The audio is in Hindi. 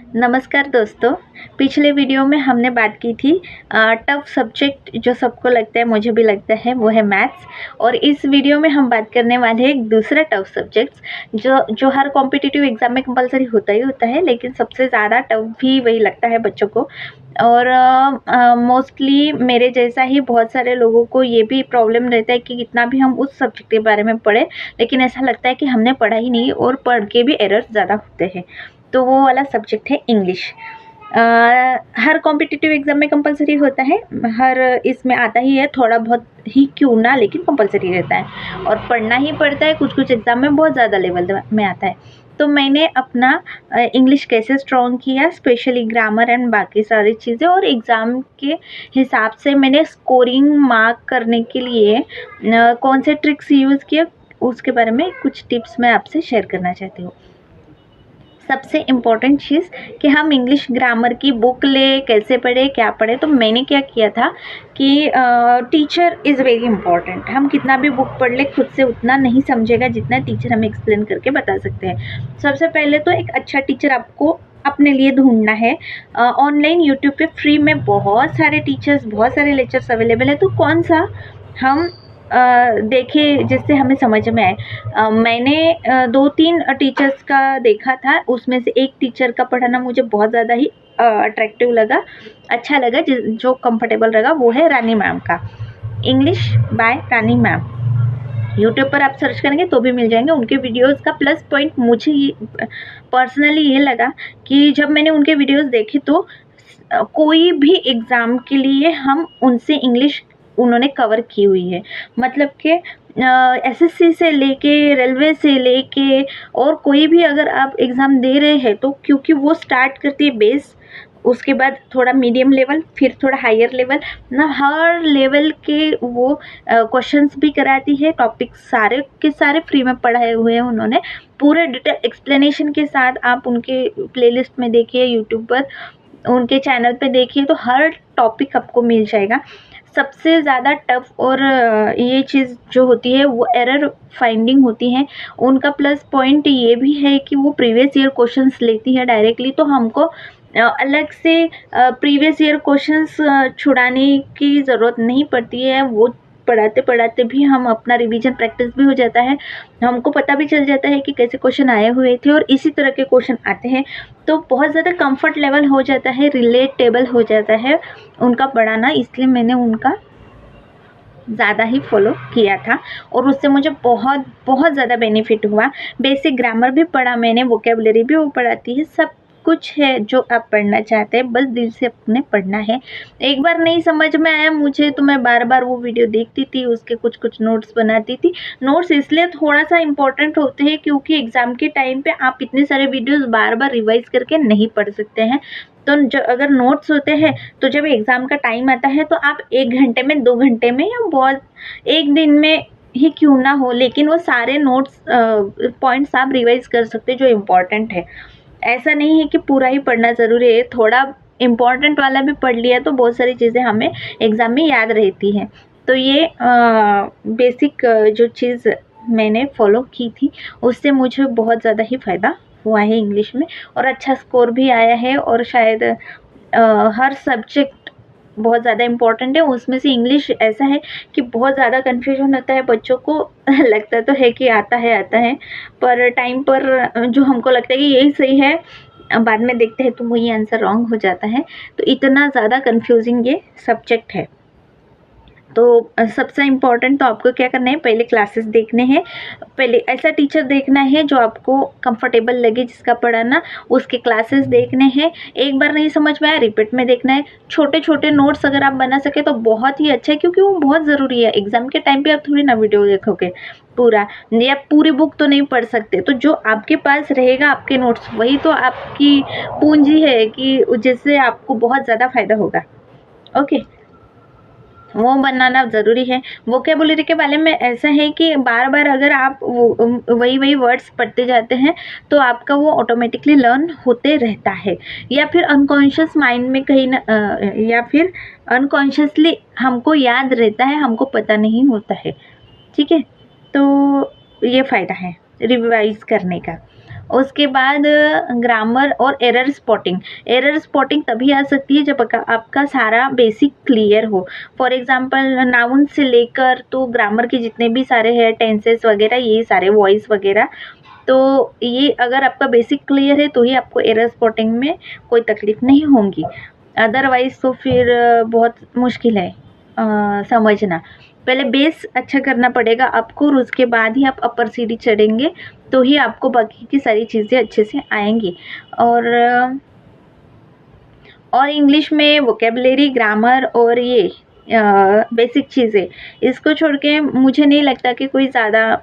नमस्कार दोस्तों। पिछले वीडियो में हमने बात की थी टफ सब्जेक्ट जो सबको लगता है, मुझे भी लगता है, वो है मैथ्स। और इस वीडियो में हम बात करने वाले हैं एक दूसरा टफ सब्जेक्ट जो जो हर कॉम्पिटिटिव एग्जाम में कंपलसरी होता ही होता है, लेकिन सबसे ज़्यादा टफ भी वही लगता है बच्चों को। और मोस्टली मेरे जैसा ही बहुत सारे लोगों को ये भी प्रॉब्लम रहता है कि कितना भी हम उस सब्जेक्ट के बारे में पढ़ें, लेकिन ऐसा लगता है कि हमने पढ़ा ही नहीं और पढ़ के भी एरर्स ज़्यादा होते हैं। तो वो वाला सब्जेक्ट है इंग्लिश। हर कॉम्पिटिटिव एग्ज़ाम में कंपलसरी होता है, हर इसमें आता ही है, थोड़ा बहुत ही क्यों ना, लेकिन कंपलसरी रहता है और पढ़ना ही पड़ता है। कुछ कुछ एग्ज़ाम में बहुत ज़्यादा लेवल में आता है। तो मैंने अपना इंग्लिश कैसे स्ट्रॉन्ग किया, स्पेशली ग्रामर एंड बाकी सारी चीज़ें, और एग्ज़ाम के हिसाब से मैंने स्कोरिंग मार्क करने के लिए कौन से ट्रिक्स यूज़ किए, उसके बारे में कुछ टिप्स मैं आपसे शेयर करना चाहती हूँ। सबसे इम्पॉर्टेंट चीज़ कि हम इंग्लिश ग्रामर की बुक ले, कैसे पढ़े, क्या पढ़े। तो मैंने क्या किया था कि टीचर इज़ वेरी इंपॉर्टेंट। हम कितना भी बुक पढ़ ले, खुद से उतना नहीं समझेगा जितना टीचर हमें एक्सप्लेन करके बता सकते हैं। सबसे पहले तो एक अच्छा टीचर आपको अपने लिए ढूंढना है। ऑनलाइन यूट्यूब पे फ्री में बहुत सारे टीचर्स, बहुत सारे लेक्चर्स अवेलेबल है। तो कौन सा हम देखे जिससे हमें समझ में आए। मैंने 2-3 टीचर्स का देखा था, उसमें से एक टीचर का पढ़ाना मुझे बहुत ज़्यादा ही अट्रैक्टिव लगा, अच्छा लगा, जो कंफर्टेबल लगा, वो है रानी मैम का, English by Rani ma'am. YouTube पर आप सर्च करेंगे तो भी मिल जाएंगे उनके वीडियोस का। प्लस पॉइंट मुझे ये पर्सनली ये लगा कि जब मैंने उनके वीडियोस देखे तो कोई भी एग्ज़ाम के लिए हम उनसे इंग्लिश उन्होंने कवर की हुई है। मतलब कि एसएससी से लेके, रेलवे से लेके, और कोई भी अगर आप एग्ज़ाम दे रहे हैं तो, क्योंकि वो स्टार्ट करती है बेस, उसके बाद थोड़ा मीडियम लेवल, फिर थोड़ा हायर लेवल ना, हर लेवल के वो क्वेश्चंस भी कराती है। टॉपिक सारे के सारे फ्री में पढ़ाए हुए हैं उन्होंने, पूरे डिटेल एक्सप्लेनेशन के साथ। आप उनके प्लेलिस्ट में देखिए, यूट्यूब पर उनके चैनल पे देखिए, तो हर टॉपिक आपको मिल जाएगा। सबसे ज़्यादा टफ और ये चीज़ जो होती है वो एरर फाइंडिंग होती है उनका। प्लस पॉइंट ये भी है कि वो प्रीवियस ईयर क्वेश्चंस लेती है डायरेक्टली, तो हमको अलग से प्रीवियस ईयर क्वेश्चंस छुड़ाने की ज़रूरत नहीं पड़ती है। वो पढ़ाते पढ़ाते भी हम अपना रिवीजन प्रैक्टिस भी हो जाता है, हमको पता भी चल जाता है कि कैसे क्वेश्चन आए हुए थे और इसी तरह के क्वेश्चन आते हैं। तो बहुत ज़्यादा कंफर्ट लेवल हो जाता है, रिलेटेबल हो जाता है उनका पढ़ाना, इसलिए मैंने उनका ज़्यादा ही फॉलो किया था और उससे मुझे बहुत बहुत ज़्यादा बेनिफिट हुआ। बेसिक ग्रामर भी पढ़ा मैंने, वोकेबलरी भी वो पढ़ाती है, सब कुछ है जो आप पढ़ना चाहते हैं, बस दिल से अपने पढ़ना है। एक बार नहीं समझ में आया मुझे तो मैं बार बार वो वीडियो देखती थी, उसके कुछ कुछ नोट्स बनाती थी। नोट्स इसलिए थोड़ा सा इम्पोर्टेंट होते हैं क्योंकि एग्ज़ाम के टाइम पे आप इतने सारे वीडियोस बार बार रिवाइज करके नहीं पढ़ सकते हैं। तो अगर नोट्स होते हैं तो जब एग्ज़ाम का टाइम आता है तो आप 1 घंटे में, 2 घंटे में, या बहुत 1 दिन में ही क्यों ना हो, लेकिन वो सारे नोट्स पॉइंट्स आप रिवाइज कर सकते हैं जो इम्पोर्टेंट है। ऐसा नहीं है कि पूरा ही पढ़ना ज़रूरी है, थोड़ा इम्पोर्टेंट वाला भी पढ़ लिया तो बहुत सारी चीज़ें हमें एग्ज़ाम में याद रहती हैं। तो ये बेसिक जो चीज़ मैंने फॉलो की थी उससे मुझे बहुत ज़्यादा ही फ़ायदा हुआ है इंग्लिश में, और अच्छा स्कोर भी आया है। और शायद हर सब्जेक्ट बहुत ज़्यादा इम्पोर्टेंट है, उसमें से इंग्लिश ऐसा है कि बहुत ज़्यादा कन्फ्यूजन होता है बच्चों को। लगता तो है कि आता है, पर टाइम पर जो हमको लगता है कि यही सही है, बाद में देखते हैं तो वही आंसर रॉन्ग हो जाता है। तो इतना ज़्यादा कन्फ्यूजिंग ये सब्जेक्ट है। तो सबसे इम्पोर्टेंट तो आपको क्या करना है, पहले क्लासेस देखने हैं, पहले ऐसा टीचर देखना है जो आपको कंफर्टेबल लगे, जिसका पढ़ाना, उसके क्लासेस देखने हैं। एक बार नहीं समझ में आया, रिपीट में देखना है। छोटे छोटे नोट्स अगर आप बना सके तो बहुत ही अच्छा है, क्योंकि वो बहुत ज़रूरी है। एग्ज़ाम के टाइम पे आप थोड़ी ना वीडियो देखोगे पूरा, या पूरी बुक तो नहीं पढ़ सकते। तो जो आपके पास रहेगा, आपके नोट्स, वही तो आपकी पूंजी है कि जिससे आपको बहुत ज़्यादा फ़ायदा होगा। ओके, वो बनाना ज़रूरी है। वोकेबुलरी के बारे में ऐसा है कि बार-बार अगर आप वही वर्ड्स पढ़ते जाते हैं तो आपका वो ऑटोमेटिकली लर्न होते रहता है, या फिर अनकॉन्शियस माइंड में कहीं न या फिर अनकॉन्शियसली हमको याद रहता है, हमको पता नहीं होता है। ठीक है? तो ये फ़ायदा है रिवाइज़ करने का। उसके बाद ग्रामर और एरर स्पॉटिंग। एरर स्पॉटिंग तभी आ सकती है जब आपका सारा बेसिक क्लियर हो। फॉर एग्जांपल नाउन से लेकर तो ग्रामर के जितने भी सारे हैं, टेंसेस वगैरह, ये सारे वॉइस वगैरह, तो ये अगर आपका बेसिक क्लियर है तो ही आपको एरर स्पॉटिंग में कोई तकलीफ नहीं होगी। अदरवाइज़ तो फिर बहुत मुश्किल है समझना। पहले बेस अच्छा करना पड़ेगा आपको और उसके बाद ही आप अपर सीढ़ी चढ़ेंगे तो ही आपको बाकी की सारी चीज़ें अच्छे से आएँगी। और इंग्लिश में वोकैबुलरी, ग्रामर और ये बेसिक चीज़ें, इसको छोड़ के मुझे नहीं लगता कि कोई ज़्यादा